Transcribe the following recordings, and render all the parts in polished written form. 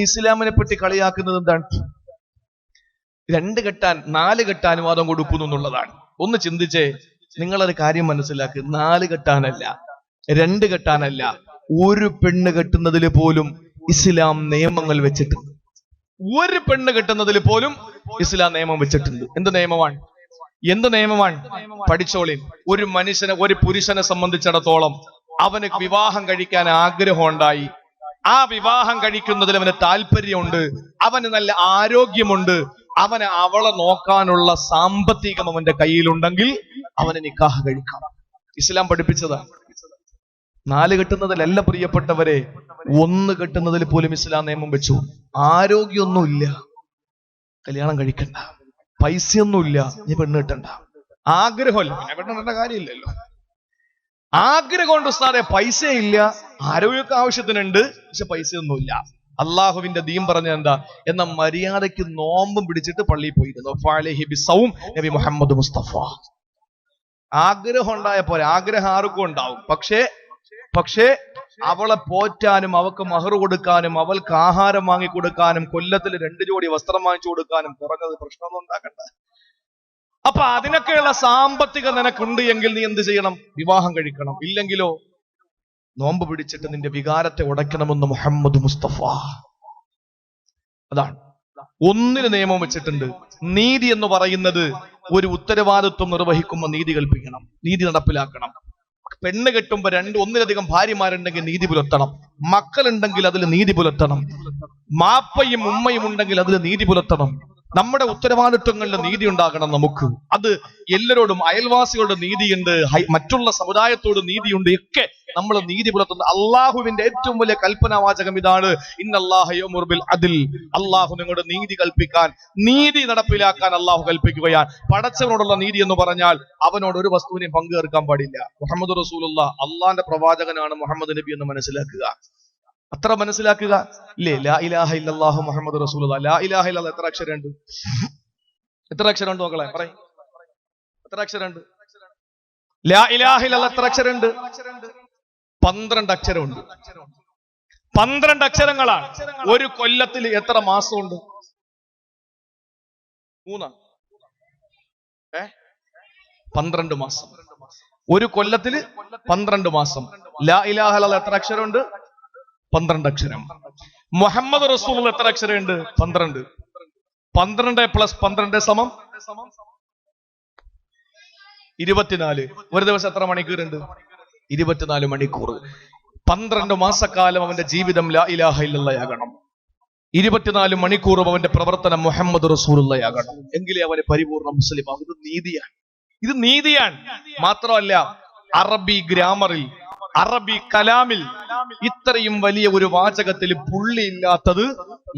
ഇസ്ലാമിനെ പറ്റി കളിയാക്കുന്നത് എന്താണ്? 2 കെട്ടാൻ 4 കെട്ടാൻ അനുവാദം കൊടുക്കുന്നു എന്നുള്ളതാണ്. ഒന്ന് ചിന്തിച്ചേ, നിങ്ങളൊരു കാര്യം മനസ്സിലാക്കുക. 4 കെട്ടാനല്ല, 2 കെട്ടാനല്ല, ഒരു പെണ്ണ് കെട്ടുന്നതിൽ പോലും ഇസ്ലാം നിയമങ്ങൾ വെച്ചിട്ടുണ്ട്. ഒരു പെണ്ണ് കെട്ടുന്നതിൽ പോലും ഇസ്ലാം നിയമം വെച്ചിട്ടുണ്ട്. എന്ത് നിയമമാണ്? പഠിച്ചോളിൻ. ഒരു പുരുഷനെ സംബന്ധിച്ചിടത്തോളം അവന് വിവാഹം കഴിക്കാൻ ആഗ്രഹം ഉണ്ടായി, ആ വിവാഹം കഴിക്കുന്നതിൽ അവന് താല്പര്യമുണ്ട്, അവന് നല്ല ആരോഗ്യമുണ്ട്, അവളെ നോക്കാനുള്ള സാമ്പത്തികം അവന്റെ കയ്യിലുണ്ടെങ്കിൽ അവന് നിക്കാഹ് കഴിക്കാം. ഇസ്ലാം പഠിപ്പിച്ചതാണ്. 4 കെട്ടുന്നതിലല്ല പ്രിയപ്പെട്ടവരെ, 1 കെട്ടുന്നതിൽ പോലും ഇസ്ലാം നിയമം വെച്ചു. ആരോഗ്യമൊന്നുമില്ല, കല്യാണം കഴിക്കണ്ട. പൈസയൊന്നുമില്ല, നീ പെണ്ണ് കെട്ടണ്ട. ആഗ്രഹമല്ല, പെണ്ണിട്ട കാര്യമില്ലല്ലോ. ആഗ്രഹം കൊണ്ട് ഉസ്താദെ പൈസ ഇല്ല, ആരോഗ്യമൊക്കെ ആവശ്യത്തിനുണ്ട്, പക്ഷെ പൈസയൊന്നുമില്ല. അള്ളാഹുവിന്റെ ദീൻ പറഞ്ഞ എന്താ? എന്ന മര്യാദയ്ക്ക് നോമ്പും പിടിച്ചിട്ട് പള്ളിയിൽ പോയിരുന്നു. നബി മുഹമ്മദ് മുസ്തഫ. ആഗ്രഹം ഉണ്ടായ പോലെ, ആഗ്രഹം ആർക്കും ഉണ്ടാവും. പക്ഷേ അവളെ പോറ്റാനും അവൾക്ക് മഹർ കൊടുക്കാനും അവൾക്ക് ആഹാരം വാങ്ങിക്കൊടുക്കാനും കൊല്ലത്തിൽ 2 ജോഡി വസ്ത്രം വാങ്ങിച്ചു കൊടുക്കാനും കുറഞ്ഞത് പ്രശ്നമൊന്നും ഉണ്ടാക്കണ്ട. അപ്പൊ അതിനൊക്കെയുള്ള സാമ്പത്തിക നിനക്കുണ്ട് എങ്കിൽ നീ എന്ത് ചെയ്യണം? വിവാഹം കഴിക്കണം. ഇല്ലെങ്കിലോ നോമ്പ് പിടിച്ചിട്ട് നിന്റെ വികാരത്തെ ഉടയ്ക്കണമെന്ന് മുഹമ്മദ് മുസ്തഫ. അതാണ്. 1 നിയമം വെച്ചിട്ടുണ്ട്. നീതി എന്ന് പറയുന്നത് ഒരു ഉത്തരവാദിത്വം നിർവഹിക്കുമ്പോൾ നീതി കൽപ്പിക്കണം, നീതി നടപ്പിലാക്കണം. പെണ്ണ് കെട്ടുമ്പോ 1-ലധികം ഭാര്യമാരുണ്ടെങ്കിൽ നീതി പുലർത്തണം. മക്കളുണ്ടെങ്കിൽ അതിൽ നീതി പുലർത്തണം. മാപ്പയും ഉമ്മയും ഉണ്ടെങ്കിൽ അതിൽ നീതി പുലർത്തണം. നമ്മുടെ ഉത്തരവാദിത്വങ്ങളിൽ നീതി ഉണ്ടാകണം നമുക്ക്. അത് എല്ലാരോടും, അയൽവാസികളുടെ നീതിയുണ്ട്, മറ്റുള്ള സമുദായത്തോട് നീതിയുണ്ട്, ഒക്കെ നമ്മൾ നീതി പുലർത്തുന്ന അള്ളാഹുവിന്റെ ഏറ്റവും വലിയ കൽപ്പനാവാചകം ഇതാണ്. ഇന്നല്ലാഹ യഅ്മുറു ബിൽ അദ്ൽ. അള്ളാഹു നിങ്ങളുടെ നീതി കൽപ്പിക്കാൻ, നീതി നടപ്പിലാക്കാൻ അള്ളാഹു കൽപ്പിക്കുകയാണ്. പടച്ചവനോടുള്ള നീതി എന്ന് പറഞ്ഞാൽ അവനോട് ഒരു വസ്തുവിനെയും പങ്കുചേർക്കാൻ പാടില്ല. മുഹമ്മദ് റസൂലുള്ളാഹ് അള്ളാന്റെ പ്രവാചകനാണ് മുഹമ്മദ് നബി എന്ന് മനസ്സിലാക്കുക. അത്ര മനസ്സിലാക്കുക ഇല്ലേ? ലാ ഇലാഹ ഇല്ലല്ലാഹു മുഹമ്മദ് റസൂലുള്ളാഹ്. ലാ ഇലാഹ ഇല്ലല്ലാഹ് എത്ര അക്ഷരമുണ്ട്? മക്കളെ പറയ്, എത്ര അക്ഷരമുണ്ട്? ലാ ഇലാഹ ഇല്ലല്ലാഹ് എത്ര അക്ഷരമുണ്ട്? 12 അക്ഷരമുണ്ട്. 12 അക്ഷരങ്ങളാണ്. ഒരു കൊല്ലത്തിൽ എത്ര മാസമുണ്ട്? 3. 12 മാസം. ഒരു കൊല്ലത്തിൽ 12 മാസം. ലാ ഇലാഹ ഇല്ലല്ലാഹ് എത്ര അക്ഷരമുണ്ട്? 12 അക്ഷരം. മുഹമ്മദ് റസൂലുള്ളാഹ് എത്ര അക്ഷരമുണ്ട്? 12. 12 + 12 = 24. ഒരു ദിവസം എത്ര മണിക്കൂറുണ്ട്? 24 മണിക്കൂർ. 12 മാസക്കാലം അവന്റെ ജീവിതം ലാ ഇലാഹ ഇല്ലല്ലാഹ് ആകണം. 24 മണിക്കൂറും അവന്റെ പ്രവർത്തനം മുഹമ്മദ് റസൂലുള്ളാഹ് ആകണം. എങ്കിലേ അവന് പരിപൂർണ്ണ മുസ്ലിം ആകും. ഇത് നീതിയാണ്. മാത്രമല്ല, അറബി ഗ്രാമറിൽ, അറബി കലാമിൽ ഇത്രയും വലിയ ഒരു വാചകത്തിൽ പുള്ളിയില്ലാത്തത്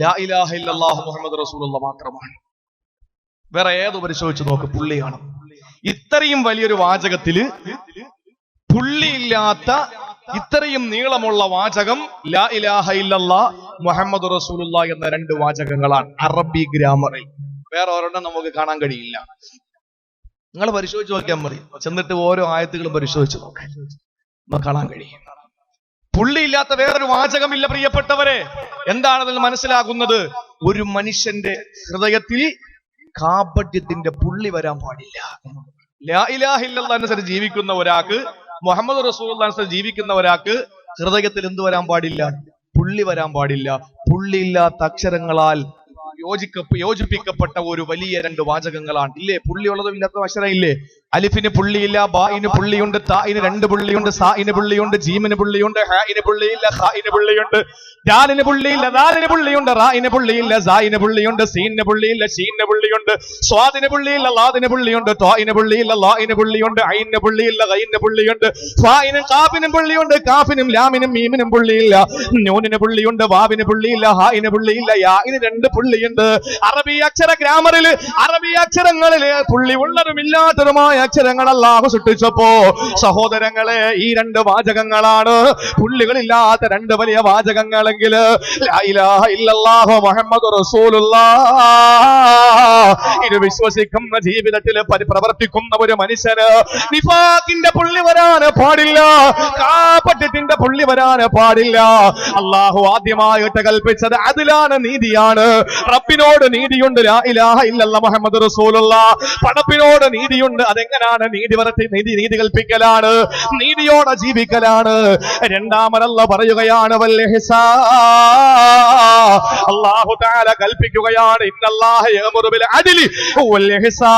ലാ ഇലാഹ ഇല്ലല്ലാഹു മുഹമ്മദ് റസൂലുള്ളാഹ് മാത്രമാണ്. വേറെ ഏത് പരിശോധിച്ച് നോക്ക്, പുള്ളിയാണ്. ഇത്രയും വലിയൊരു വാചകത്തില് പുള്ളിയില്ലാത്ത, ഇത്രയും നീളമുള്ള വാചകം ലാ ഇലാഹ ഇല്ലല്ലാഹ് മുഹമ്മദ് റസൂലുള്ളാഹ് എന്ന 2 വാചകങ്ങളാണ് അറബി ഗ്രാമറിൽ. വേറെ ഒരെണ്ണം നമുക്ക് കാണാൻ കഴിയില്ല. നിങ്ങൾ പരിശോധിച്ച് നോക്കിയാൽ മതി. ചെന്നിട്ട് ഓരോ ആയത്തുകളും പരിശോധിച്ച് നോക്കാൻ കാണാൻ കഴിയും. പുള്ളിയില്ലാത്ത വേറൊരു വാചകമില്ല പ്രിയപ്പെട്ടവരെ. എന്താണതിൽ മനസ്സിലാകുന്നത്? ഒരു മനുഷ്യന്റെ ഹൃദയത്തിൽ കാപട്യത്തിന്റെ പുള്ളി വരാൻ പാടില്ല. ലാ ഇലാഹ ഇല്ലല്ലാഹ് അനുസരിച്ച് ജീവിക്കുന്ന ഒരാൾക്ക്, മുഹമ്മദ് റസൂലുള്ളാഹി അനുസരിച്ച് ജീവിക്കുന്ന ഒരാൾക്ക് ഹൃദയത്തിൽ എന്ത് വരാൻ പാടില്ല? പുള്ളി വരാൻ പാടില്ല. പുള്ളിയില്ലാത്ത അക്ഷരങ്ങളാൽ യോജിപ്പിക്കപ്പെട്ട ഒരു വലിയ 2 വാചകങ്ങളാണ്. ഇല്ലേ? പുള്ളിയുള്ളതും ഇല്ലാത്ത അക്ഷരം ഇല്ലേ? അലിഫിന് പുള്ളിയില്ല, ബായിന് പുള്ളിയുണ്ട്, തായിന് 2 പുള്ളിയുണ്ട്, സായിന് പുള്ളിയുണ്ട്, ജീമിന് പുള്ളിയുണ്ട്, ഹായിന് പുള്ളിയില്ല, ഖായിന് പുള്ളിയുണ്ട്, ദാലിന് പുള്ളിയില്ല, ദാലിന് പുള്ളിയുണ്ട്, റായിന് പുള്ളിയില്ല, സായിന് പുള്ളിയുണ്ട്, സീനിന് പുള്ളിയില്ല, ഷീനിന് പുള്ളിയുണ്ട്, സ്വാദിന് പുള്ളിയില്ല, ലാദിന് പുള്ളിയുണ്ട്, ത്വായിന് പുള്ളിയില്ല, ലായിന് പുള്ളിയുണ്ട്, ഐനിന് പുള്ളിയില്ല, ഗൈനിന് പുള്ളിയുണ്ട്, ഫായിനും കാഫിനും പുള്ളിയുണ്ട്, കാഫിനും ലാമിനും മീമിനും പുള്ളിയില്ല, നൂനിന് പുള്ളിയുണ്ട്, വാവിന് പുള്ളിയില്ല, ഹായിന് പുള്ളിയില്ല, യാഇന് 2 പുള്ളിയുണ്ട്. അറബി അക്ഷര ഗ്രാമറിൽ, അറബി അക്ഷരങ്ങളില് പുള്ളി ഉള്ളതും ഇല്ലാത്തതുമായ അക്ഷരങ്ങൾ അല്ലാഹു സൃഷ്ടിച്ചപ്പോ സഹോദരങ്ങളെ ഈ രണ്ട് വാചകങ്ങളാണ്, പുള്ളികളില്ലാത്ത രണ്ട് വലിയ വാചകങ്ങളെങ്കിൽ ലാ ഇലാഹ ഇല്ലല്ലാഹു മുഹമ്മദുർ റസൂലുള്ളാഹ്. ഇത് വിശ്വസിക്കുന്ന ജീവിതത്തിൽ പ്രവർത്തിക്കുന്ന ഒരു മനുഷ്യന് നിഫാഖിന്റെ പുള്ളി വരാൻ പാടില്ല, കാപട്യത്തിന്റെ പുള്ളി വരാൻ പാടില്ല. അല്ലാഹു ആദ്യമായിട്ട് കൽപ്പിച്ചത് അതിലാണ്, നീതിയാണ്. റബ്ബിനോട് നീതിയുണ്ട്, ലാ ഇലാഹ ഇല്ലല്ലാഹു മുഹമ്മദുർ റസൂലുള്ളാഹ്. പടപ്പിനോട് നീതിയുണ്ട്, അതെങ്ങനെയാണ്? നീതി കൽപ്പിക്കലാണ്, നീതിയോടെ ജീവിക്കലാണ്. രണ്ടാമതല്ല പറയുകയാണ് വൽ ഇഹ്സാൻ. അല്ലാഹു തആല കൽപ്പിക്കുകയാണ് ഇന്നല്ലാഹ യഅ്മുറു ബിൽ അദ്ലി വൽ ഇഹ്സാൻ.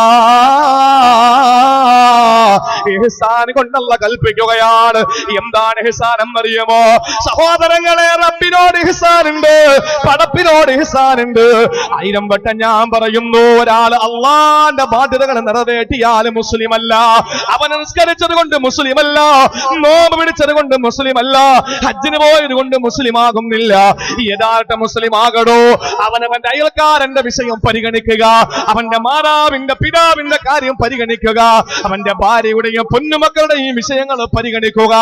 ഇഹ്സാൻ കൊണ്ടല്ല കൽപ്പിക്കുകയാണ്. എന്താണ് ഇഹ്സാൻ എന്നറിയുമോ സഹോദരങ്ങളെ? റബ്ബിനോട് ഇഹ്സാൻ ഉണ്ട്, പടപ്പിനോട് ഇഹ്സാൻ ഉണ്ട്. 1000 വട്ടം ഞാൻ പറയുന്നു, ഒരാൾ അള്ളാന്റെ ബാധ്യതകൾ നിറവേറ്റിയാൽ മുസ്ലിം അല്ല. അവൻ നിസ്കരിച്ചത് കൊണ്ട് മുസ്ലിം അല്ല, നോമ്പ് പിടിച്ചത് കൊണ്ട് മുസ്ലിം അല്ല, ഹജ്ജിന് പോയത് കൊണ്ട് മുസ്ലിം ആകുന്നില്ല. യഥാർത്ഥ മുസ്ലിം ആകടോ അവനവന്റെ അയൽക്കാരന്റെ വിഷയം പരിഗണിക്കുക, അവന്റെ മാതാവിന്റെ പിതാവിന്റെ കാര്യം പരിഗണിക്കുക, അവന്റെ ഭാര്യയുടെയും പൊന്നുമക്കളുടെയും വിഷയങ്ങൾ പരിഗണിക്കുക,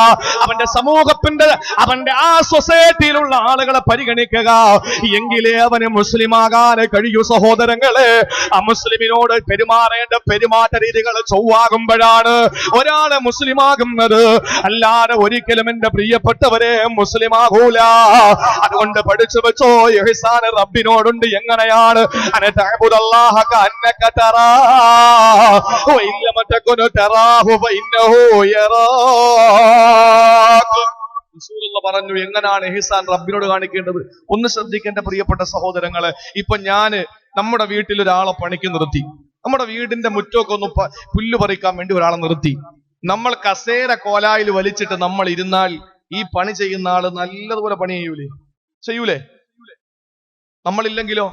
അവന്റെ സമൂഹത്തിന്റെ അവന്റെ ആ സൊസൈറ്റിയിലുള്ള ആളുകളെ പരിഗണിക്കുക. എങ്കിലേ അവന് മുസ്ലിമാകാൻ കഴിയൂ. സഹോദരങ്ങളെ, അമുസ്ലിമിനോട് പെരുമാറേണ്ട പെരുമാറ്റ രീതികൾ ചൊവ്വാകുമ്പോഴാണ് ഒരാള് മുസ്ലിമാകുന്നത്. അല്ലാതെ ഒരിക്കലും എന്റെ പ്രിയപ്പെട്ടവരെ മുസ്ലിമാകൂല. അതുകൊണ്ട് പഠിച്ചു വെച്ചോ, ഇഹ്സാൻ റബ്ബിനോടുണ്ട്. എങ്ങനെയാണ്? അനതഅബുദല്ലാഹ കഅന്നക തറാഹു വഇൻ ലം തകുൻ തറാഹു ഫഇന്നഹു യറാക. റസൂലുള്ളാഹി പറഞ്ഞു എങ്ങനെയാണ് ഇഹ്സാൻ റബ്ബിനോട് കാണിക്കേണ്ടത്. ഒന്ന് ശ്രദ്ധിക്കേണ്ട പ്രിയപ്പെട്ട സഹോദരങ്ങളെ. ഇപ്പൊ നമ്മുടെ വീട്ടിൽ ഒരാളെ പണിക്ക് നിർത്തി, നമ്മുടെ വീടിന്റെ മുറ്റമൊക്കെ ഒന്ന് പുല്ല് പറിക്കാൻ വേണ്ടി ഒരാളെ നിർത്തി. നമ്മൾ കസേര കോലായിൽ വലിച്ചിട്ട് നമ്മൾ ഇരുന്നാൽ ഈ പണി ചെയ്യുന്ന ആള് നല്ലതുപോലെ പണി ചെയ്യൂലേ? നമ്മളില്ലെങ്കിലോ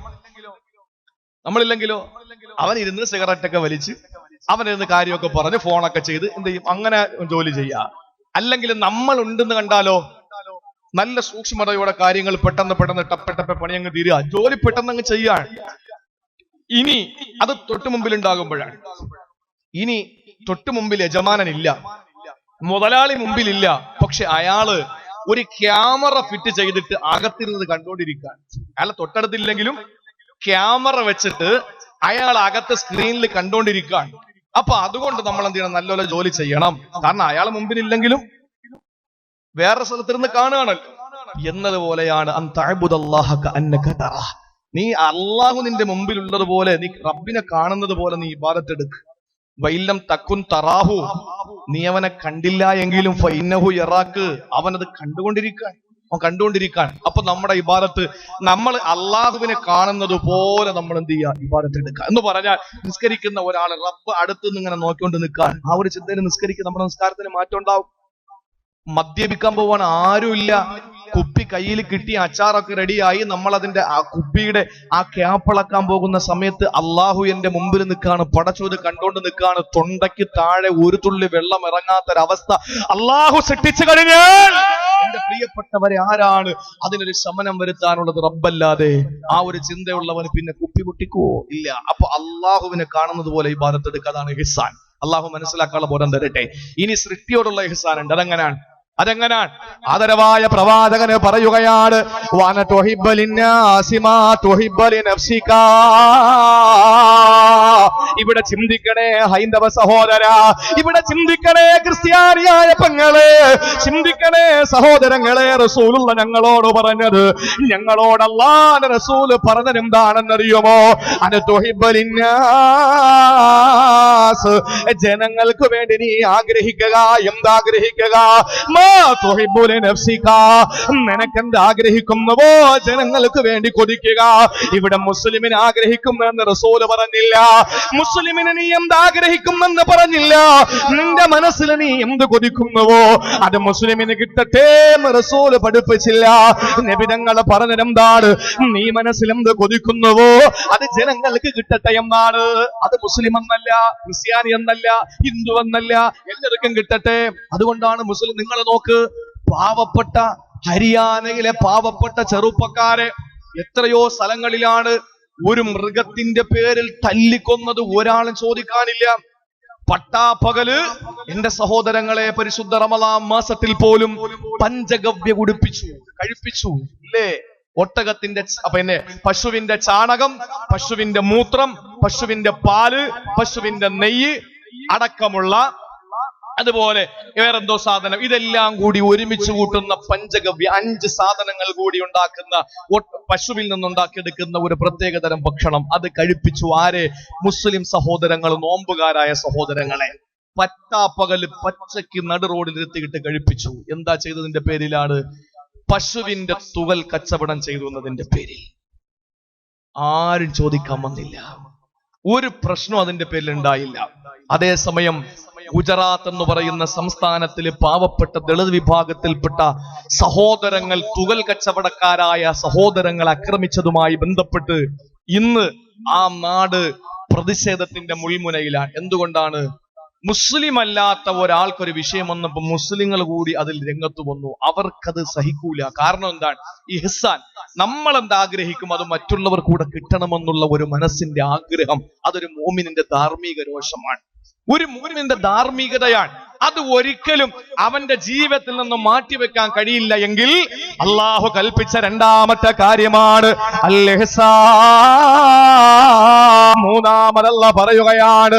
അവൻ ഇരുന്ന് സിഗരറ്റ് ഒക്കെ വലിച്ച് അവനിരുന്ന് കാര്യമൊക്കെ പറഞ്ഞ് ഫോണൊക്കെ ചെയ്ത് എന്ത് ചെയ്യും? അങ്ങനെ ജോലി ചെയ്യാ. അല്ലെങ്കിൽ നമ്മൾ ഉണ്ടെന്ന് കണ്ടാലോ നല്ല സൂക്ഷ്മതയോടെ കാര്യങ്ങൾ പെട്ടെന്ന് ടപ്പ പണി അങ്ങ് തീരുക, ജോലി പെട്ടെന്ന് അങ്ങ് ചെയ്യാൻ. ഇനി അത് തൊട്ടു മുമ്പിൽ ഉണ്ടാകുമ്പോഴാണ്. ഇനി തൊട്ടു മുമ്പിൽ യജമാനനില്ല, മുതലാളി മുമ്പിലില്ല, പക്ഷെ അയാള് ഒരു ക്യാമറ ഫിറ്റ് ചെയ്തിട്ട് അകത്തിരുന്നത് കണ്ടുകൊണ്ടിരിക്കുകയാണ്. അയാളെ തൊട്ടടുത്തില്ലെങ്കിലും ക്യാമറ വെച്ചിട്ട് അയാൾ അകത്ത് സ്ക്രീനിൽ കണ്ടുകൊണ്ടിരിക്കുകയാണ്. അപ്പൊ അതുകൊണ്ട് നമ്മൾ എന്ത് ചെയ്യണം? നല്ലപോലെ ജോലി ചെയ്യണം. കാരണം അയാൾ മുമ്പിലില്ലെങ്കിലും വേറെ സ്ഥലത്തിരുന്ന് കാണുകയാണല്ലോ. എന്നതുപോലെയാണ് നീ അള്ളാഹു നിന്റെ മുമ്പിലുള്ളതുപോലെ, നീ റബ്ബിനെ കാണുന്നത് പോലെ നീ ഇബാദത്ത് എടുക്ക്. വൈലം തക്കുൻ തറാഹു, നീ അവനെ കണ്ടില്ല എങ്കിലും ഫൈനഹു യറാക്ക്, അവനത് കണ്ടുകൊണ്ടിരിക്കാൻ. അപ്പൊ നമ്മുടെ ഇബാദത്ത് നമ്മൾ അള്ളാഹുവിനെ കാണുന്നത് പോലെ നമ്മൾ എന്ത് ചെയ്യുക? ഇബാദത്ത് എടുക്കുക. എന്ന് പറഞ്ഞാൽ നിസ്കരിക്കുന്ന ഒരാൾ റബ്ബ് അടുത്തുനിന്ന് ഇങ്ങനെ നോക്കിക്കൊണ്ട് നിൽക്കാൻ, ആ ഒരു ചിന്തയിൽ നിസ്കരിക്കുക. നമ്മുടെ നിസ്കാരത്തിന് മാറ്റം ഉണ്ടാവും. മദ്യപിക്കാൻ പോവാൻ ആരുമില്ല, കുപ്പി കയ്യിൽ കിട്ടി, അച്ചാറൊക്കെ റെഡിയായി, നമ്മൾ അതിന്റെ ആ കുപ്പിയുടെ ആ ക്യാപ്പിളക്കാൻ പോകുന്ന സമയത്ത് അള്ളാഹു എന്റെ മുമ്പിൽ നിൽക്കാണ്, പടച്ചോത് കണ്ടോണ്ട് നിൽക്കാണ്. തൊണ്ടയ്ക്ക് താഴെ ഒരു തുള്ളി വെള്ളം ഇറങ്ങാത്തൊരവസ്ഥ അള്ളാഹു സൃഷ്ടിച്ചു കഴിഞ്ഞാൽ എന്റെ പ്രിയപ്പെട്ടവരെ ആരാണ് അതിനൊരു ശമനം വരുത്താനുള്ളത്? റബ്ബല്ലാതെ. ആ ഒരു ചിന്തയുള്ളവന് പിന്നെ കുപ്പി പൊട്ടിക്കുവോ? ഇല്ല. അപ്പൊ അള്ളാഹുവിനെ കാണുന്നത് പോലെ ഇബാദത്ത് എടുക്കുക. അതാണ് ഇഹ്സാൻ. അള്ളാഹു മനസ്സിലാക്കാനുള്ള ബോധം തരട്ടെ. ഇനി സൃഷ്ടിയോടുള്ള ഇഹ്സാൻ ഉണ്ട്. അതെങ്ങനെയാണ്? ആദരവായ പ്രവാചകന് പറയുകയാണ്, ഇവിടെ ചിന്തിക്കണേ ഹൈന്ദവ സഹോദര, ഇവിടെ ചിന്തിക്കണേ ക്രിസ്ത്യാനിയായ പെങ്ങളെ, ചിന്തിക്കണേ സഹോദരങ്ങളെ. റസൂലുള്ള ഞങ്ങളോട് പറഞ്ഞത്, ഞങ്ങളോട് അല്ലാഹുവിന്റെ റസൂല് പറഞ്ഞത് എന്താണെന്നറിയുമോ? ജനങ്ങൾക്ക് വേണ്ടി നീ ആഗ്രഹിക്കുക. എന്താഗ്രഹിക്കുക? നിനക്കെന്ത് ആഗ്രഹിക്കുന്നുവോ ജനങ്ങൾക്ക് വേണ്ടി കൊതിക്കുക. ഇവിടെ മുസ്ലിമിനെ ആഗ്രഹിക്കുമെന്ന് റസൂല് പറഞ്ഞില്ല, മുസ്ലിമിനെ നീ എന്താഗ്രഹിക്കുമെന്ന് പറഞ്ഞില്ല. നിന്റെ മനസ്സിൽ നീ എന്ത് കൊതിക്കുന്നുവോ അത് മുസ്ലിമിന് കിട്ടട്ടെ എന്ന് റസൂല് പഠിപ്പിച്ചില്ല. നബി തങ്ങൾ പറഞ്ഞതെന്താണ്? നീ മനസ്സിൽ എന്ത് കൊതിക്കുന്നുവോ അത് ജനങ്ങൾക്ക് കിട്ടട്ടെ എന്നാണ്. അത് മുസ്ലിം എന്നല്ല, ക്രിസ്ത്യാനി എന്നല്ല, ഹിന്ദു എന്നല്ല, എല്ലാവർക്കും കിട്ടട്ടെ. അതുകൊണ്ടാണ് മുസ്ലിം, നിങ്ങൾ നോക്ക്, പാവപ്പെട്ട ഹരിയാനയിലെ പാവപ്പെട്ട ചെറുപ്പക്കാരെ എത്രയോ സ്ഥലങ്ങളിലാണ് ഒരു മൃഗത്തിന്റെ പേരിൽ തല്ലിക്കൊന്നത് ഒരാളും ചോദിക്കാനില്ല. പട്ടാപ്പകല് എന്റെ സഹോദരങ്ങളെ പരിശുദ്ധ റമളാൻ മാസത്തിൽ പോലും പഞ്ചഗവ്യ കുടിപ്പിച്ചു, കഴിപ്പിച്ചു ഇല്ലേ? ഒട്ടകത്തിന്റെ പിന്നെ പശുവിന്റെ ചാണകം, പശുവിന്റെ മൂത്രം, പശുവിന്റെ പാല്, പശുവിന്റെ നെയ്യ് അടക്കമുള്ള അതുപോലെ വേറെന്തോ സാധനം, ഇതെല്ലാം കൂടി ഒരുമിച്ച് കൂട്ടുന്ന പഞ്ചഗവ്യ 5 സാധനങ്ങൾ കൂടി ഉണ്ടാക്കുന്ന പശുവിൽ നിന്നുണ്ടാക്കിയെടുക്കുന്ന ഒരു പ്രത്യേകതരം ഭക്ഷണം അത് കഴിപ്പിച്ചു. ആരെ? മുസ്ലിം സഹോദരങ്ങൾ, നോമ്പുകാരായ സഹോദരങ്ങളെ പട്ടാപ്പകല് പച്ചയ്ക്ക് നടു റോഡിലെത്തിയിട്ട് കഴിപ്പിച്ചു. എന്താ ചെയ്തതിന്റെ പേരിലാണ്? പശുവിന്റെ തുകൽ കച്ചവടം ചെയ്തു എന്നതിന്റെ പേരിൽ. ആരും ചോദിക്കാൻ വന്നില്ല, ഒരു പ്രശ്നം അതിന്റെ പേരിൽ ഉണ്ടായില്ല. അതേസമയം ഗുജറാത്ത് എന്ന് പറയുന്ന സംസ്ഥാനത്തിലെ പാവപ്പെട്ട ദളിത് വിഭാഗത്തിൽപ്പെട്ട സഹോദരങ്ങൾ, തുകൽ കച്ചവടക്കാരായ സഹോദരങ്ങൾ ആക്രമിച്ചതുമായി ബന്ധപ്പെട്ട് ഇന്ന് ആ നാട് പ്രതിഷേധത്തിന്റെ മുൾമുനയിലാണ്. എന്തുകൊണ്ടാണ്? മുസ്ലിം അല്ലാത്ത ഒരാൾക്കൊരു വിഷയം വന്നപ്പോൾ മുസ്ലിങ്ങൾ കൂടി അതിൽ രംഗത്ത് വന്നു. അവർക്കത് സഹിക്കൂല. കാരണം എന്താണ്? ഇഹ്സാൻ, നമ്മൾ എന്താ ആഗ്രഹിക്കും അത് മറ്റുള്ളവർ കൂടെ കിട്ടണമെന്നുള്ള ഒരു മനസ്സിന്റെ ആഗ്രഹം, അതൊരു മോമിനിന്റെ ധാർമ്മിക രോഷമാണ്, ഒരു മോമിനിന്റെ ധാർമ്മികതയാണ്. അത് ഒരിക്കലും അവന്റെ ജീവിതത്തിൽ നിന്ന് മാറ്റിവെക്കാൻ കഴിയില്ല. എങ്കിൽ അള്ളാഹു കൽപ്പിച്ച 2ാമത്തെ കാര്യമാണ് അൽ ഇഹ്സാൻ. 3-മതല്ല പറയുകയാണ്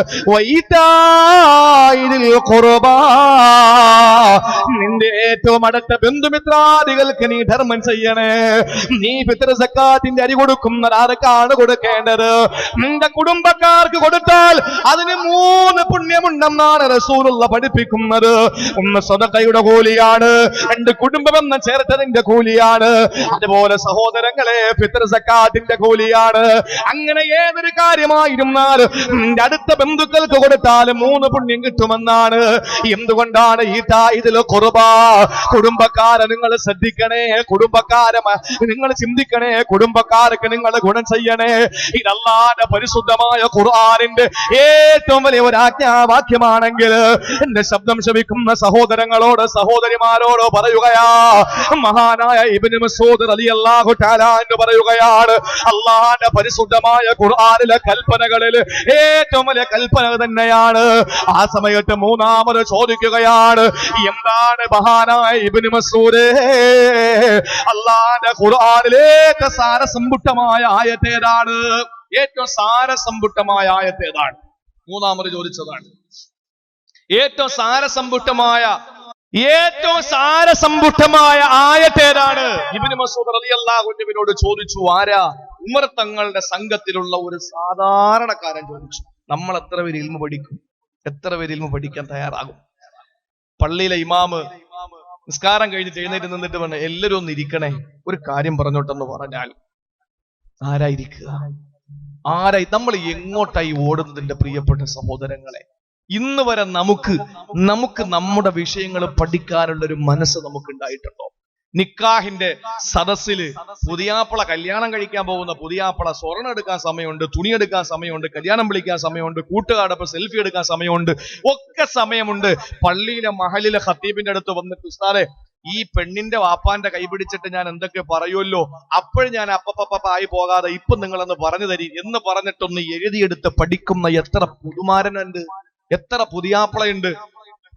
നിന്റെ ഏറ്റവും അടുത്ത ബന്ധുമിത്രാദികൾക്ക് നീ ധർമ്മം ചെയ്യണേ. നീ ഫിത്ർ സക്കാത്തിന്റെ അരി കൊടുക്കുന്നത് ആർക്കാണ് കൊടുക്കേണ്ടത്? നിന്റെ കുടുംബക്കാർക്ക് കൊടുത്താൽ അതിന് 3 പുണ്യമുണ്ടെന്നാണ് റസൂലുള്ള പഠിപ്പിക്കുന്നത്. ഒന്ന് സദഖയുടെ കൂലിയാണ്, 2 കുടുംബബന്ധം ചേർത്തതിന്റെ കൂലിയാണ്, അതുപോലെ സഹോദരങ്ങളെ ഫിത്ർ സക്കാത്തിന്റെ കൂലിയാണ്. അങ്ങനെ ഏതൊരു കാര്യമായിരുന്നാലും നിന്റെ അടുത്ത ബന്ധുക്കൾക്ക് കൊടുത്താൽ 3 പുണ്യം കിട്ടുമെന്നാണ്. എന്തുകൊണ്ടാണ് ഇതിൽ ഖുർബ? കുടുംബക്കാരെ നിങ്ങൾ ശ്രദ്ധിക്കണേ, കുടുംബക്കാരെ നിങ്ങൾ ചിന്തിക്കണേ, കുടുംബക്കാർക്ക് നിങ്ങൾ ഗുണം ചെയ്യണേ. ഇത് അല്ലാഹുവിന്റെ പരിശുദ്ധമായ ഖുർആനിന്റെ ഏറ്റവും വലിയ ഒരു ആജ്ഞാവാക്യമാണെങ്കിൽ എന്റെ ശബ്ദം ശ്രവിക്കുന്ന സഹോദരങ്ങളോട്, സഹോദരിമാരോട് പറയുകയാ, മഹാനായ ഇബ്നു മസ്ഊദ് റളിയല്ലാഹു തആല എന്ന് പറയുകയാണ്, അല്ലാഹുവിന്റെ പരിശുദ്ധമായ ഖുർആനിലെ കൽപ്പനകളിൽ ഏറ്റവും വലിയ കൽപ്പന തന്നെയാണ്. ആ സമയത്ത് 3-മത് ചോദിക്കുകയാണ്, എന്താണ് മഹാനായ ഇബ്നു മസ്ഊദ് അല്ലാഹുവിന്റെ ഖുർആനിലെ ഏറ്റവും സാരസമ്പുഷ്ടമായ ആയത്തേതാണ്? ഏറ്റവും സാരസമ്പുഷ്ടമായ ആയത്തേതാണ്? 3-മത് ചോദിച്ചതാണ്. ഏറ്റവും സാരസമ്പുഷ്ടമായ ആയത്തേതാണ്? ഇബ്നു മസ്ഊദ് റളിയല്ലാഹു അൻഹുവിനോട് ചോദിച്ചു. ആരാ? ഉമർ തങ്ങളുടെ സംഘത്തിലുള്ള ഒരു സാധാരണക്കാരൻ ചോദിച്ചു. നമ്മൾ എത്ര പേര് ഇൽമു പഠിക്കും? എത്ര പേര് ഇൽമു പഠിക്കാൻ തയ്യാറാകും? പള്ളിയിലെ ഇമാമ് നിസ്കാരം കഴിഞ്ഞിട്ട് എഴുന്നേറ്റ് നിന്നിട്ട് പറഞ്ഞു, എല്ലാവരും ഒന്ന് ഇരിക്കണേ, ഒരു കാര്യം പറഞ്ഞോട്ടെന്ന് പറഞ്ഞാൽ ആരായിരിക്കുക? നമ്മൾ എങ്ങോട്ടായി ഓടുന്നതിന്റെ പ്രിയപ്പെട്ട സഹോദരങ്ങളെ? ഇന്ന് വരെ നമുക്ക് നമ്മുടെ വിഷയങ്ങൾ പഠിക്കാനുള്ള ഒരു മനസ്സ് നമുക്ക് ഉണ്ടായിട്ടുണ്ടോ? നിക്കാഹിന്റെ സദസ്സില് പുതിയാപ്പള കല്യാണം കഴിക്കാൻ പോകുന്ന പുതിയാപ്പള സ്വർണ്ണം എടുക്കാൻ സമയമുണ്ട്, തുണി എടുക്കാൻ സമയമുണ്ട്, കല്യാണം വിളിക്കാൻ സമയമുണ്ട്, കൂട്ടുകാരൊപ്പം സെൽഫി എടുക്കാൻ സമയമുണ്ട്, ഒക്കെ സമയമുണ്ട്. പള്ളിയിലെ മഹലിലെ ഖത്തീബിന്റെ അടുത്ത് വന്നിട്ട്, ഉസ്താദേ ഈ പെണ്ണിന്റെ വാപ്പാന്റെ കൈ പിടിച്ചിട്ട് ഞാൻ എന്തൊക്കെ പറയുമല്ലോ, അപ്പോഴും ഞാൻ ആയി പോകാതെ ഇപ്പൊ നിങ്ങളൊന്ന് പറഞ്ഞു തരി എന്ന് പറഞ്ഞിട്ടൊന്ന് എഴുതിയെടുത്ത് പഠിക്കുന്ന എത്ര പുതുമാരനുണ്ട്, എത്ര പുതിയാപ്പളയുണ്ട്.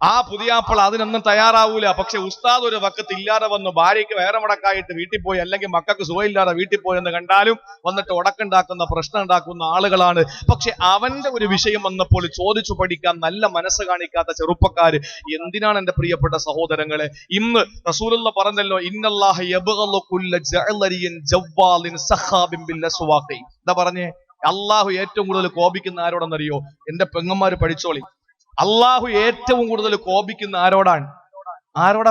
ആ പുതിയാപ്പള അതിനൊന്നും തയ്യാറാവൂല. പക്ഷെ ഉസ്താദ് ഒരു വക്കത്ത് ഇല്ലാതെ വന്നു, ഭാര്യയ്ക്ക് വേറെ മുടക്കായിട്ട് വീട്ടിൽ പോയി, അല്ലെങ്കിൽ മക്കൾക്ക് സുഖമില്ലാതെ വീട്ടിൽ പോയി എന്ന് കണ്ടാലും വന്നിട്ട് ഉടക്കുണ്ടാക്കുന്ന, പ്രശ്നം ഉണ്ടാക്കുന്ന ആളുകളാണ്. പക്ഷെ അവന്റെ ഒരു വിഷയം വന്നപ്പോൾ ചോദിച്ചു പഠിക്കാൻ നല്ല മനസ്സ് കാണിക്കാത്ത ചെറുപ്പക്കാര് എന്തിനാണ്? എന്റെ പ്രിയപ്പെട്ട സഹോദരങ്ങളെ, ഇന്ന് റസൂലുള്ള പറഞ്ഞല്ലോ, ഇന്നല്ലാഹ യബ്ഗളു കുല്ല ജഅലരിൻ ജവ്വാലിൻ സഖാബിൻ ബിൽ അസ്വാഖി. എന്താ പറഞ്ഞേ? അള്ളാഹു ഏറ്റവും കൂടുതൽ കോപിക്കുന്ന ആരോടെന്നറിയോ? എന്റെ പെങ്ങന്മാര് പഠിച്ചോളി. അള്ളാഹു ഏറ്റവും കൂടുതൽ കോപിക്കുന്ന ആരോടാ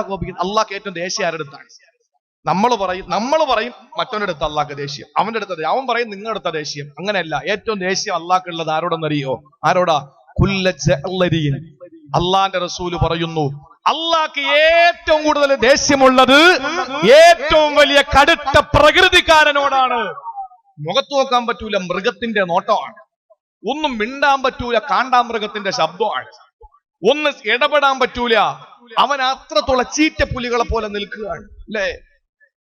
കോപിക്കുന്നത്? അള്ളാഹ്ക്ക് ഏറ്റവും ദേഷ്യം ആരെടുത്താണ്? നമ്മൾ പറയും മറ്റവന്റെ അടുത്ത് അള്ളാഹ്ക്ക് ദേഷ്യം, അവന്റെ അടുത്ത് അവൻ പറയും നിങ്ങളുടെ അടുത്ത ദേഷ്യം. അങ്ങനെയല്ല, ഏറ്റവും ദേഷ്യം അള്ളാഹ്ക്കുള്ളത് ആരോടെന്നറിയോ? ആരോടാ? കുല്ല ജഅലരിൻ. അള്ളാന്റെ റസൂല് പറയുന്നു, അള്ളാഹ്ക്ക് ഏറ്റവും കൂടുതൽ ദേഷ്യമുള്ളത് ഏറ്റവും വലിയ കടുത്ത പ്രകൃതിക്കാരനോടാണ്. മുഖത്ത് നോക്കാൻ പറ്റൂല, മൃഗത്തിന്റെ നോട്ടമാണ്. ഒന്നും മിണ്ടാൻ പറ്റൂല, കാണ്ടാമൃഗത്തിന്റെ ശബ്ദമാണ്. ഒന്ന് ഇടപെടാൻ പറ്റൂല, അവൻ അത്രത്തോളം ചീറ്റപ്പുലികളെ പോലെ നിൽക്കുകയാണ് അല്ലെ?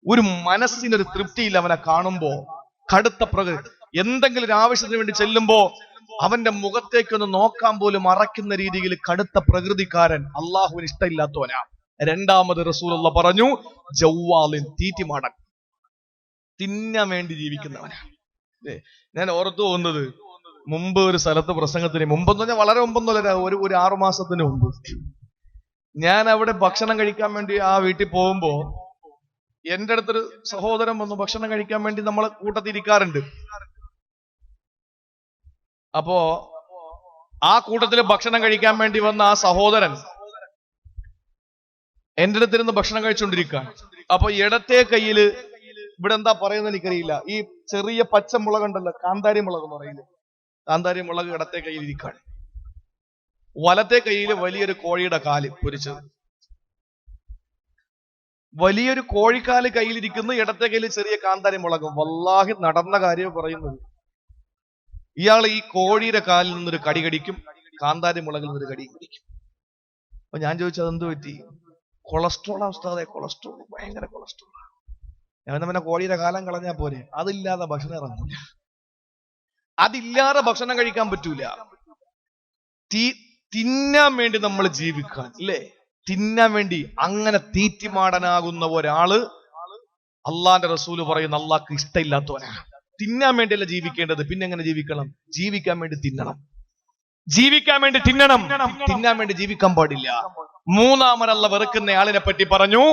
ഒരു മനസ്സിനൊരു തൃപ്തിയില്ല അവനെ കാണുമ്പോ. കടുത്ത പ്രകൃതി. എന്തെങ്കിലും ഒരു ആവശ്യത്തിന് വേണ്ടി ചെല്ലുമ്പോ അവന്റെ മുഖത്തേക്കൊന്ന് നോക്കാൻ പോലും മറയ്ക്കുന്ന രീതിയിൽ കടുത്ത പ്രകൃതിക്കാരൻ, അള്ളാഹുവിന് ഇഷ്ടമില്ലാത്തവനാ. രണ്ടാമത് റസൂലുള്ള പറഞ്ഞു, ജവ്വാലിൻ, തീറ്റിമാടൻ, തിന്നാൻ വേണ്ടി ജീവിക്കുന്നവനാ. ഞാൻ ഓർത്തു പോകുന്നത്, മുമ്പ് ഒരു സ്ഥലത്ത് പ്രസംഗത്തിന് മുമ്പെന്ന് പറഞ്ഞാൽ വളരെ മുമ്പൊന്നുമല്ല, ഒരു 6 മാസത്തിന് മുമ്പ് ഞാൻ അവിടെ ഭക്ഷണം കഴിക്കാൻ വേണ്ടി ആ വീട്ടിൽ പോകുമ്പോ എന്റെ അടുത്തൊരു സഹോദരൻ വന്നു ഭക്ഷണം കഴിക്കാൻ വേണ്ടി നമ്മളെ കൂട്ടത്തിരിക്കാറുണ്ട്. അപ്പോ ആ കൂട്ടത്തിൽ ഭക്ഷണം കഴിക്കാൻ വേണ്ടി വന്ന ആ സഹോദരൻ എന്റെ അടുത്തിരുന്ന് ഭക്ഷണം കഴിച്ചുകൊണ്ടിരിക്കുകയാണ്. അപ്പൊ ഇടത്തെ കയ്യില്, ഇവിടെ എന്താ പറയുന്നത് എനിക്കറിയില്ല, ഈ ചെറിയ പച്ചമുളക് ഉണ്ടല്ലോ, കാന്താരി മുളക് എന്ന് പറയുന്നത്, കാന്താരി മുളക് ഇടത്തെ കയ്യിൽ ഇരിക്കുകയാണ്. വലത്തെ കയ്യില് വലിയൊരു കോഴിയുടെ കാല് പൊരിച്ചത്, വലിയൊരു കോഴിക്കാല് കയ്യിലിരിക്കുന്നു, ഇടത്തെ കയ്യിൽ ചെറിയ കാന്താരി മുളക്. വല്ലാഹി നടന്ന കാര്യം പറയുന്നത്. ഇയാൾ ഈ കോഴിയുടെ കാലിൽ നിന്നൊരു കടി കടിക്കും, കാന്താരി മുളകിൽ നിന്നൊരു കടി കടിക്കും. അപ്പൊ ഞാൻ ചോദിച്ചത് എന്ത് പറ്റി? കൊളസ്ട്രോൾ അവസ്ഥ, കൊളസ്ട്രോൾ, ഭയങ്കര കൊളസ്ട്രോൾ. ഞാൻ പിന്നെ കോഴിയുടെ കാലം കളഞ്ഞാൽ പോരെ, അതില്ലാതെ ഭക്ഷണം ഇറങ്ങില്ല, അതില്ലാതെ ഭക്ഷണം കഴിക്കാൻ പറ്റൂല. തിന്നാൻ വേണ്ടി നമ്മൾ ജീവിക്കാൻ, അല്ലേ? തിന്നാൻ വേണ്ടി അങ്ങനെ തീറ്റിമാടനാകുന്ന ഒരാള് അള്ളാന്റെ റസൂല് പറയുന്ന അള്ളാഹ്ക്ക് ഇഷ്ടമില്ലാത്തവനാണ്. തിന്നാൻ വേണ്ടിയല്ല ജീവിക്കേണ്ടത്, പിന്നെ എങ്ങനെ ജീവിക്കണം? ജീവിക്കാൻ വേണ്ടി തിന്നണം, ജീവിക്കാൻ വേണ്ടി തിന്നണം, തിന്നാൻ വേണ്ടി ജീവിക്കാൻ പാടില്ല. മൂന്നാമനല്ല വെറുക്കുന്ന ആളിനെ പറ്റി പറഞ്ഞു,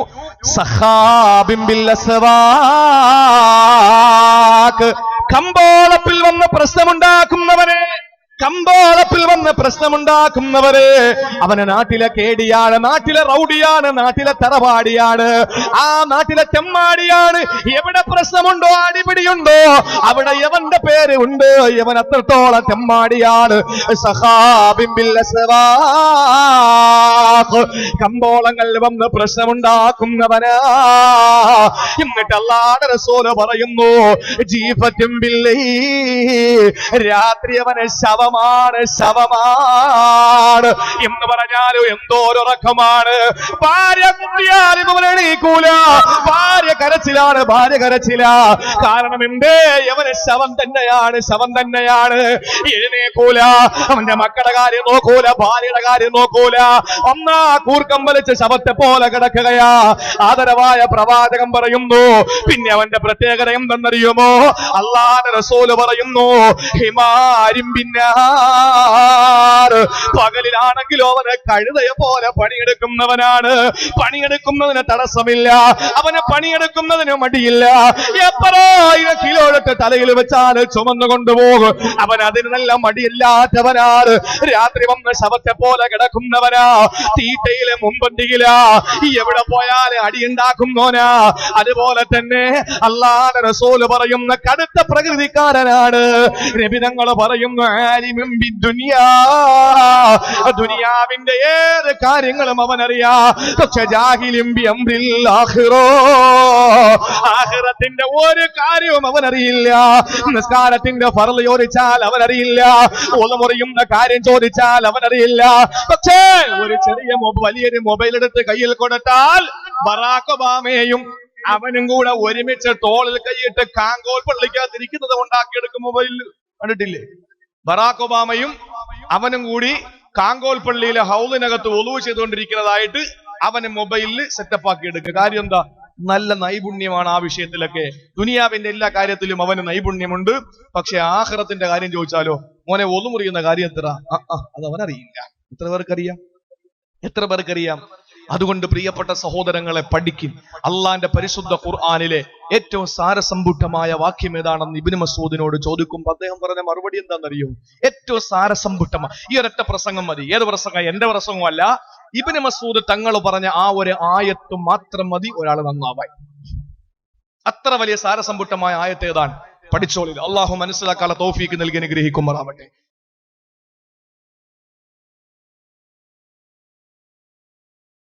കമ്പോളപ്പിൽ വന്ന് പ്രശ്നമുണ്ടാക്കുന്നവരെ, കമ്പോളപ്പിൽ വന്ന് പ്രശ്നമുണ്ടാക്കുന്നവര്, അവനെ നാട്ടിലെ കേടിയാണ്, നാട്ടിലെ റൗഡിയാണ്, നാട്ടിലെ തറവാടിയാണ്, ആ നാട്ടിലെ തെമ്മാടിയാണ്. എവിടെ പ്രശ്നമുണ്ടോ, അടിപിടിയുണ്ടോ, അവിടെ യവന്റെ പേര് ഉണ്ട്, യവൻ അത്രത്തോളം തെമ്മാടിയാണ്. കമ്പോളങ്ങൾ വന്ന് പ്രശ്നമുണ്ടാക്കുന്നവനാ. എന്നിട്ട് അല്ലാഹുവിന്റെ റസൂല് പറയുന്നു, ജീഫത്തും ബില്ലൈ, രാത്രി അവനെ ശവമാണ് എന്ന് പറഞ്ഞാലും എന്തോരുറക്കമാണ്. ഭാര്യ കുട്ടിയാലും അവനെണീക്കൂല, ഭാര്യ കരച്ചിലാണ്, ഭാര്യ കരച്ചിലാ. കാരണം എന്തേ? അവന് ശവം തന്നെയാണ്. എഴുന്നേക്കൂല, അവന്റെ മക്കളുടെ കാര്യം നോക്കൂല, ഭാര്യയുടെ കാര്യം നോക്കൂല. ഒന്നാ കൂർക്കം വലിച്ച് ശവത്തെ പോലെ കിടക്കുകയാ. ആദരവായ പ്രവാചകൻ പറയുന്നു, പിന്നെ അവന്റെ പ്രത്യേകത എന്തെന്നറിയുമോ? അല്ലാഹുവിന്റെ റസൂല് പറയുന്നു, ഹിമാരിം പിന്നെ പകലിലാണെങ്കിലോ അവനെ കഴുതയെ പോലെ പണിയെടുക്കുന്നവനാണ്. പണിയെടുക്കുന്നതിന് തടസ്സമില്ല, അവനെ പണിയെടുക്കുന്നതിന് മടിയില്ല. എത്ര 1000 കിലോ എടുത്ത് തലയിൽ വെച്ചാൽ ചുമന്നു കൊണ്ടുപോകും. അവൻ അതിന് നല്ല മടിയില്ലാത്തവനാണ്. രാത്രി വന്ന് ശവത്തെ പോലെ കിടക്കുന്നവനാ. തീറ്റയിലെ മുമ്പന്തിയില, എവിടെ പോയാലും അടിയുണ്ടാക്കുന്നോനാ. അതുപോലെ തന്നെ അല്ലാഹുവിന്റെ റസൂല് പറയുന്ന കടുത്ത പ്രകൃതിക്കാരനാണ്. നബിതങ്ങൾ പറയുന്നു, ദുനിയാവിന്റെ ഏത് കാര്യങ്ങളും അവനറിയാ. പക്ഷെ ആഖിറത്തിന്റെ ഒരു കാര്യവും അവനറിയില്ല. നിസ്കാരത്തിന്റെ ഫർള് ചോദിച്ചാൽ അവനറിയില്ല, ഒളിമുറിയുന്ന കാര്യം ചോദിച്ചാൽ അവനറിയില്ല. പക്ഷേ ഒരു ചെറിയ വലിയൊരു മൊബൈൽ എടുത്ത് കയ്യിൽ കൊടുത്താൽ ബറാക് ഒബാമയെയും അവനും കൂടെ ഒരുമിച്ച് തോളിൽ കൈയിട്ട് കാങ്കോൽ പള്ളിക്കകത്തിരിക്കുന്നത് ഉണ്ടാക്കിയെടുക്കും. മൊബൈൽ കണ്ടിട്ടില്ലേ? ബറാക് ഒബാമയും അവനും കൂടി കാങ്കോൽ പള്ളിയിലെ ഹൗദിനകത്ത് ഒളു ചെയ്തുകൊണ്ടിരിക്കുന്നതായിട്ട് അവന് മൊബൈലിൽ സെറ്റപ്പ് ആക്കി എടുക്കുക. കാര്യം എന്താ? നല്ല നൈപുണ്യമാണ് ആ വിഷയത്തിലൊക്കെ. ദുനിയാവിന്റെ എല്ലാ കാര്യത്തിലും അവന് നൈപുണ്യമുണ്ട്. പക്ഷെ ആഖിറത്തിന്റെ കാര്യം ചോദിച്ചാലോ, മോനെ ഒളു മുറിയുന്ന കാര്യം എത്ര? അത് അവനറിയില്ല. എത്ര പേർക്കറിയാം? അതുകൊണ്ട് പ്രിയപ്പെട്ട സഹോദരങ്ങളെ, പഠിക്കും. അള്ളാന്റെ പരിശുദ്ധ ഖുർആനിലെ ഏറ്റവും സാരസമ്പുഷ്ടമായ വാക്യം ഏതാണെന്ന് ഇബ്നു മസ്ഊദിനോട് ചോദിക്കുമ്പോൾ അദ്ദേഹം പറഞ്ഞ മറുപടി എന്താണെന്നറിയോ? ഏറ്റവും സാരസമ്പുഷ്ടമായ ഈ ഒരൊറ്റ പ്രസംഗം മതി. ഏത് പ്രസംഗം? എന്റെ പ്രസംഗമല്ല, ഇബ്നു മസ്ഊദ് തങ്ങൾ പറഞ്ഞ ആ ഒരു ആയത്ത് മാത്രം മതി ഒരാൾ നന്നാവാൻ. അത്ര വലിയ സാരസമ്പുഷ്ടമായ ആയത്ത് ഏതാണ്? പഠിച്ചോളി. അള്ളാഹു മനസ്സിലാക്കാനുള്ള തൗഫീക്ക് നൽകി അനുഗ്രഹിക്കുമാറാവട്ടെ.